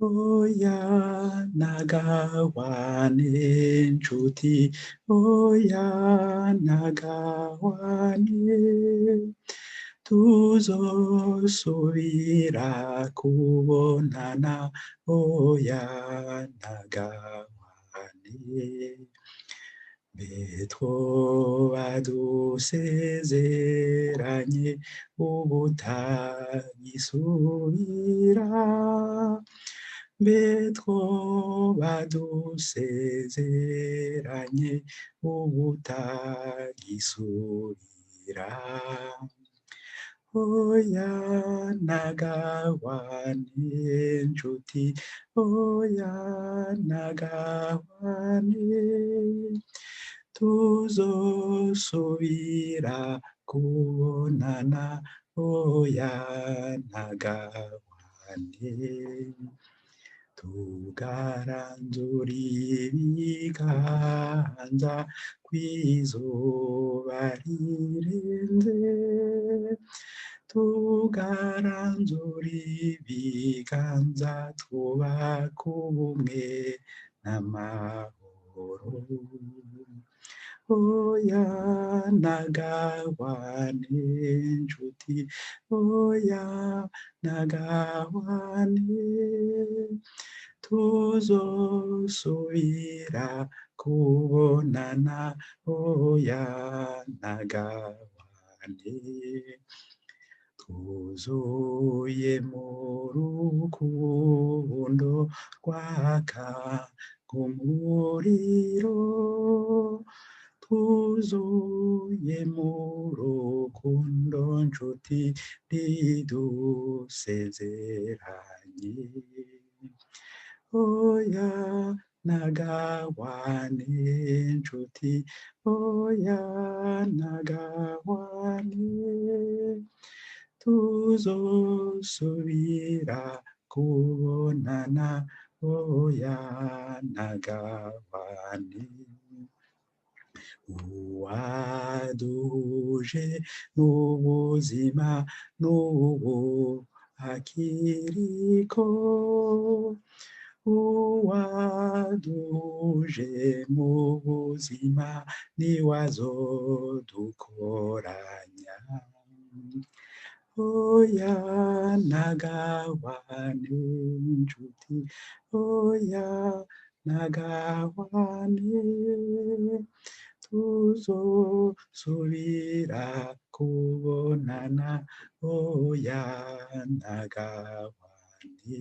oya n'agahwane nshuti, oya n'agahwane, tuzosubira kubonana, oya n'agahwane. Twoba dusezeranye ubutagisubira, twoba dusezeranye ubutagisubira. Oya n'agahwane nshuti, oya n'agahwane, tuzosubira kubonana, oya n'agahwane. Tugaranzura ibiganza kw'izuba rirenze, tugaranzura ibiganza twubaka ubumwe n'amahoro. Oya n'agahwane nshuti, oya n'agahwane, tuzosubira kubonana, oya n'agahwane. Twuzuye mu rukundo rwaka nk'umuriro, twuzuye mu rukundo nshuti ridusezeranye. Oya n'agahwane nshuti, oya n'agahwane, tuzosubira kubonana, oya n'agahwane. Uwaduhuje n'ubuzima n'ubu akiriko, uwaduhuje mu buzima niwe azodukoranya. Oya n'agahwane nshuti, oya n'agahwane, tuzosubira kubonana, oya n'agahwane.